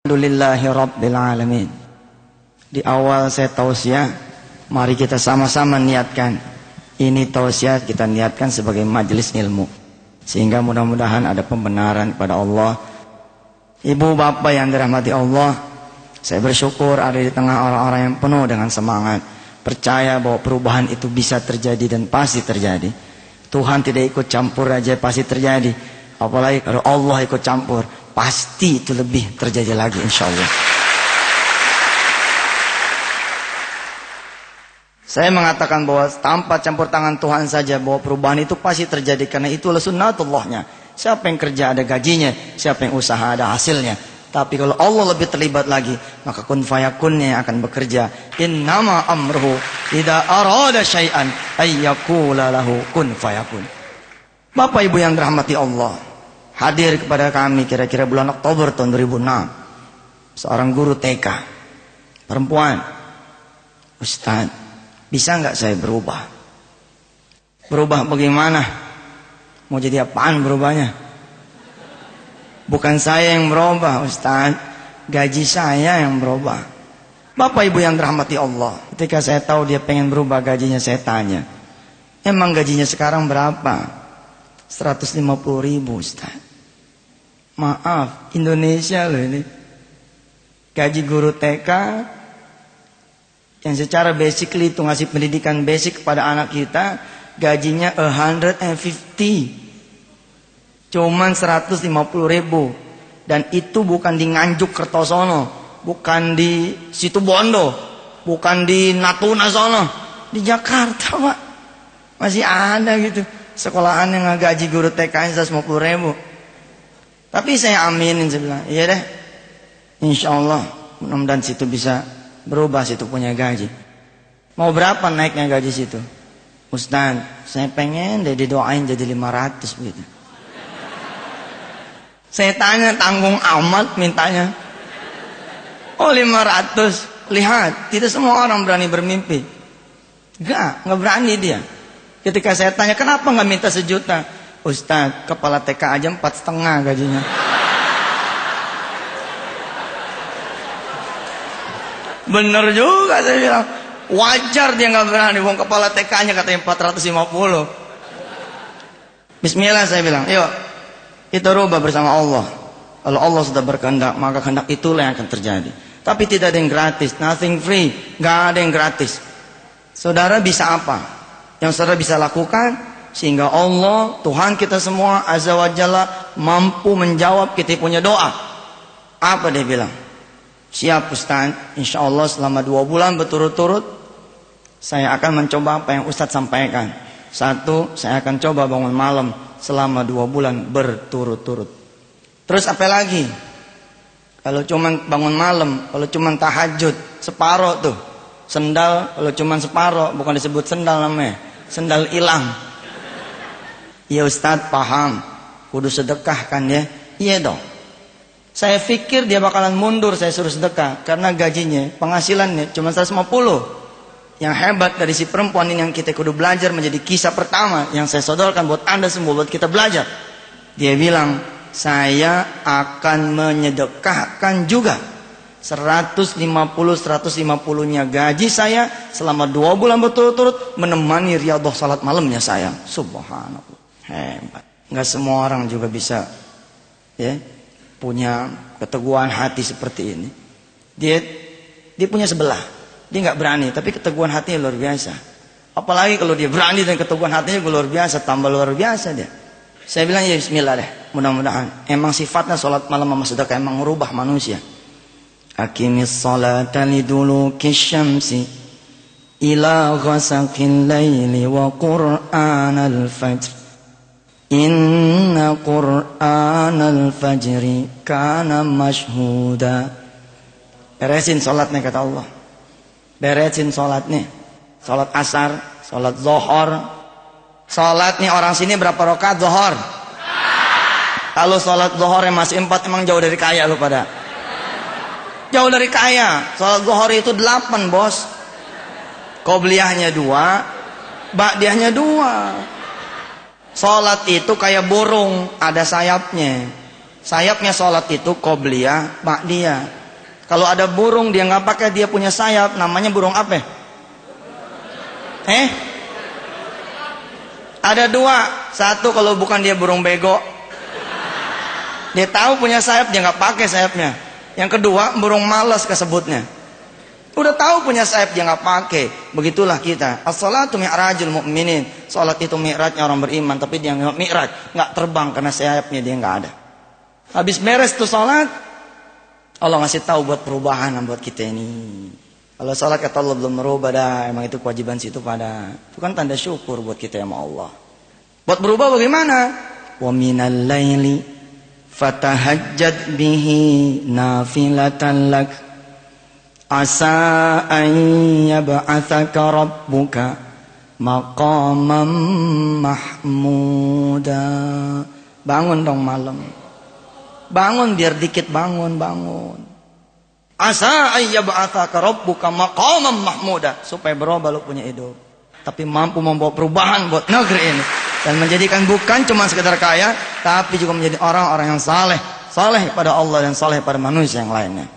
Alhamdulillahi Rabbil Alamin. Di awal saya tausiah, mari kita sama-sama niatkan. Ini tausiah kita niatkan sebagai majelis ilmu, sehingga mudah-mudahan ada pembenaran kepada Allah. Ibu bapak yang dirahmati Allah, saya bersyukur ada di tengah orang-orang yang penuh dengan semangat, percaya bahwa perubahan itu bisa terjadi dan pasti terjadi. Tuhan tidak ikut campur aja pasti terjadi. Apalagi kalau Allah ikut campur, pasti itu lebih terjadi lagi insya Allah. Saya mengatakan bahwa tanpa campur tangan Tuhan saja bahwa perubahan itu pasti terjadi, karena itu adalah sunnatullahnya. Siapa yang kerja ada gajinya, siapa yang usaha ada hasilnya. Tapi kalau Allah lebih terlibat lagi, maka kun fayakunnya yang akan bekerja. Innama amruhu idza arada syai'an ayyaqula lahu kun fayakun. Bapak Ibu yang dirahmati Allah, hadir kepada kami kira-kira bulan Oktober tahun 2006 seorang guru TK perempuan. Ustaz, bisa nggak saya berubah? Berubah bagaimana? Mau jadi apaan berubahnya? Bukan saya yang berubah Ustaz, gaji saya yang berubah. Bapak Ibu yang dirahmati Allah, ketika saya tahu dia pengen berubah gajinya, saya tanya, emang gajinya sekarang berapa? 150.000 Ustaz. Maaf, Indonesia loh ini. Gaji guru TK yang secara basically itu ngasih pendidikan basic kepada anak kita, gajinya 150. Cuman 150.000. Dan itu bukan di Nganjuk Kertosono, bukan di Situbondo, bukan di Natuna sono, di Jakarta Pak. Masih ada gitu sekolahan yang gaji guru TK 150.000. Tapi saya aminin, saya bilang, iya deh, insya Allah mudah-mudahan situ bisa berubah, situ punya gaji. Mau berapa naiknya gaji situ? Ustaz, saya pengen deh didoain jadi 500 begitu. Saya tanya, tanggung amat mintanya. Oh 500, lihat, tidak semua orang berani bermimpi. Enggak berani dia. Ketika saya tanya, kenapa nggak minta 1 juta? Ustaz, kepala TK aja 4,5 gajinya. Bener juga saya bilang. Wajar dia nggak berani, wong kepala TK-nya katanya 450. Bismillah saya bilang, yuk kita rubah bersama Allah. Kalau Allah sudah berkehendak, maka kehendak itulah yang akan terjadi. Tapi tidak ada yang gratis, nothing free, nggak ada yang gratis. Saudara bisa apa? Yang saudara bisa lakukan sehingga Allah, Tuhan kita semua Azza wa Jalla mampu menjawab kita punya doa. Apa dia bilang? Siap Ustaz, insya Allah selama 2 bulan berturut-turut saya akan mencoba apa yang Ustaz sampaikan. 1, saya akan coba bangun malam selama 2 bulan berturut-turut. Terus apa lagi? Kalau cuman bangun malam, kalau cuman tahajud separoh tuh, sendal kalau cuman separoh, bukan disebut sendal namanya, sendal hilang. Ya Ustaz paham, kudu sedekah kan ya? Iya dong. Saya pikir dia bakalan mundur saya suruh sedekah, karena gajinya, penghasilannya cuma 150. Yang hebat dari si perempuan ini yang kita kudu belajar menjadi kisah pertama yang saya sodorkan buat Anda semua, buat kita belajar. Dia bilang, saya akan menyedekahkan juga 150-150-nya gaji saya selama 2 bulan berturut-turut menemani riyadhah salat malamnya saya. Subhanallah, hebat. Nggak semua orang juga bisa ya punya keteguhan hati seperti ini. Dia punya sebelah. Dia nggak berani, tapi keteguhan hatinya luar biasa. Apalagi kalau dia berani dan keteguhan hatinya luar biasa, tambah luar biasa dia. Saya bilang ya bismillah deh, mudah-mudahan. Emang sifatnya sholat malam sama sedekah emang merubah manusia. Aqimis sholata liduluki syamsi ila ghasaqil laili wa qur'anal fajr. Inna qur'anal fajri kana mashhuda. Beresin sholatnya kata Allah. Beresin sholatnya. Sholat asar, sholat zuhur. Sholat nih orang sini berapa rakaat zuhur? Kalau sholat zuhur yang masih 4 emang jauh dari kaya lu pada. Jauh dari kaya. Sholat zuhur itu 8 bos. Qobliyahnya 2, ba'diyahnya 2. Sholat itu kayak burung, ada sayapnya. Sayapnya sholat itu qobliyah, ba'diyah. Kalau ada burung dia nggak pakai, dia punya sayap, namanya burung apa? Ada dua. Satu kalau bukan dia burung bego, dia tahu punya sayap, dia nggak pakai sayapnya. Yang kedua burung malas kesebutnya. Udah tahu punya sayap, dia nggak pakai. Begitulah kita. As-salatu mi'rajul mu'minin. Salat itu mi'rajnya orang beriman, tapi dia nggak mi'raj, nggak terbang karena sayapnya dia nggak ada. Habis beres tuh salat, Allah ngasih tahu buat perubahan buat kita ini. Kalau salat kata Allah belum merubah dah, emang itu kewajiban situ pada. Itu kan tanda syukur buat kita sama Allah. Buat berubah bagaimana? Wa minal laili fatahajjad bihi nafilatan lak. Asa an yab'atsaka rabbuka maqaman mahmuda. Bangun dong malam. Bangun biar dikit bangun. Asa an yab'atsaka rabbuka maqaman mahmuda, supaya berubah lu punya hidup, tapi mampu membawa perubahan buat negeri ini dan menjadikan bukan cuma sekedar kaya, tapi juga menjadi orang-orang yang saleh pada Allah dan saleh pada manusia yang lainnya.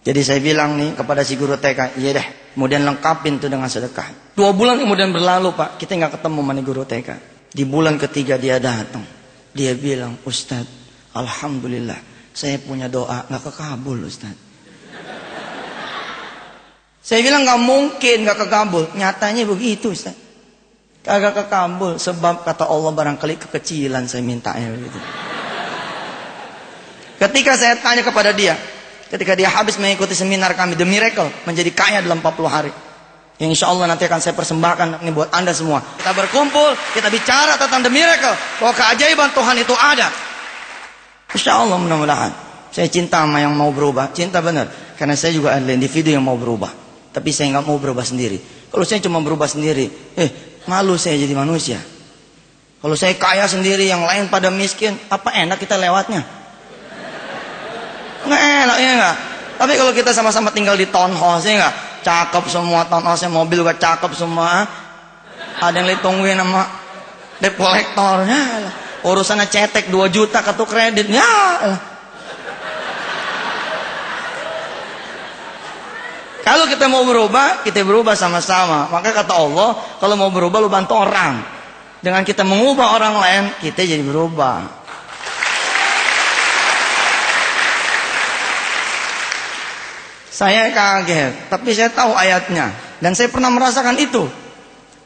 Jadi saya bilang nih kepada si guru TK, iya deh, kemudian lengkapin tuh dengan sedekah. 2 bulan kemudian berlalu Pak, kita nggak ketemu sama guru TK. Di bulan ketiga dia datang, dia bilang, Ustaz, alhamdulillah, saya punya doa nggak kekabul Ustaz. Saya bilang nggak mungkin nggak kekabul, nyatanya begitu Ustaz. Kagak kekabul, sebab kata Allah barangkali kekecilan saya mintanya begitu. Ketika saya tanya kepada dia, ketika dia habis mengikuti seminar kami The Miracle, menjadi kaya dalam 40 hari, yang insya Allah nanti akan saya persembahkan ini buat anda semua. Kita berkumpul, kita bicara tentang The Miracle, bahwa keajaiban Tuhan itu ada. Insya Allah mudah-mudahan. Saya cinta sama yang mau berubah, cinta benar, karena saya juga adalah individu yang mau berubah. Tapi saya nggak mau berubah sendiri. Kalau saya cuma berubah sendiri, malu saya jadi manusia. Kalau saya kaya sendiri, yang lain pada miskin, apa enak kita lewatnya? Nggak enak, ya nggak? Tapi kalau kita sama-sama tinggal di townhouse, ya nggak? Cakep semua townhouse, mobil juga cakep semua. Ada yang ditungguin sama debt collectornya. Urusannya cetek 2 juta kartu kredit. Ya. Kalau kita mau berubah, kita berubah sama-sama. Maka kata Allah, kalau mau berubah lu bantu orang. Dengan kita mengubah orang lain, kita jadi berubah. Saya kaget, tapi saya tahu ayatnya dan saya pernah merasakan itu.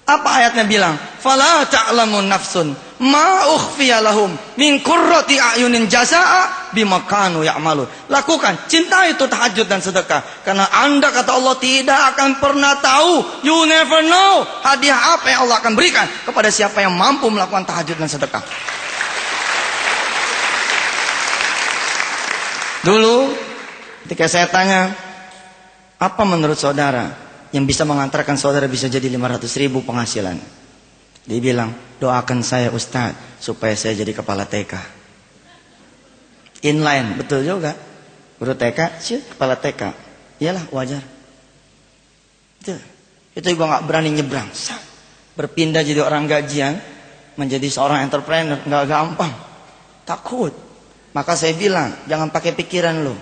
Apa ayatnya bilang? Fala ta'lamun nafsun ma ukhfiya lahum min qurrati a'yunin jazaa'a bima kanu ya'malun. Lakukan, cintai itu tahajud dan sedekah, karena Anda kata Allah tidak akan pernah tahu, you never know, hadiah apa yang Allah akan berikan kepada siapa yang mampu melakukan tahajud dan sedekah. Dulu ketika saya tanya, apa menurut saudara yang bisa mengantarkan saudara bisa jadi 500.000 penghasilan? Dia bilang, doakan saya Ustaz supaya saya jadi kepala TK. Inline, betul juga. Guru TK, kepala TK. Iyalah, wajar. Itu juga gak berani nyebrang. Berpindah jadi orang gajian, menjadi seorang entrepreneur, gak gampang. Takut. Maka saya bilang, jangan pakai pikiran lo.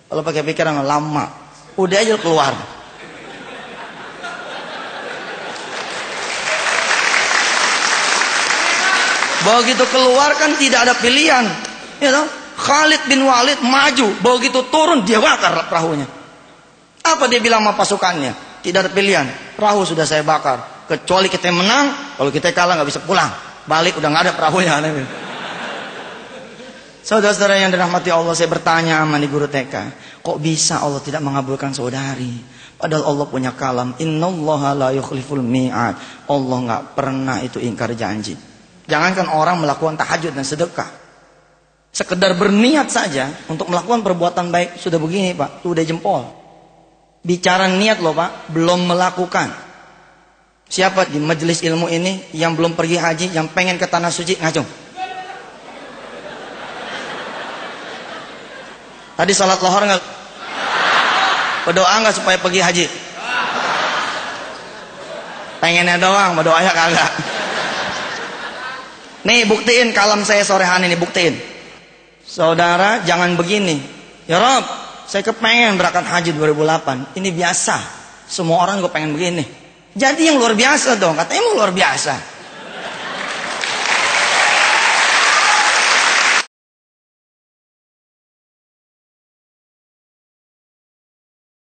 Kalau pakai pikiran lo lama. Udah aja keluar. Begitu keluar kan tidak ada pilihan, ya toh? Khalid bin Walid maju, begitu turun dia bakar perahunya. Apa dia bilang sama pasukannya? Tidak ada pilihan, perahu sudah saya bakar. Kecuali kita menang, kalau kita kalah nggak bisa pulang. Balik udah nggak ada perahunya. Saudara-saudara yang dirahmati Allah, saya bertanya sama di guru TK, kok bisa Allah tidak mengabulkan saudari? Padahal Allah punya kalam, innallaha la yukhliful mi'ad. Allah nggak pernah itu ingkar janji. Jangankan orang melakukan tahajud dan sedekah, sekedar berniat saja untuk melakukan perbuatan baik sudah begini Pak, tuh udah jempol. Bicara niat loh Pak, belum melakukan. Siapa di majelis ilmu ini yang belum pergi haji, yang pengen ke tanah suci, ngacung? Tadi salat lohor nggak? Berdoa nggak supaya pergi haji? Pengennya doang, berdoanya kagak. Nih buktiin kalam saya sore hari ini, buktiin. Saudara jangan begini. Ya Rob, saya kepengen berangkat haji 2008. Ini biasa. Semua orang gue pengen begini. Jadi yang luar biasa dong. Katanya mau luar biasa.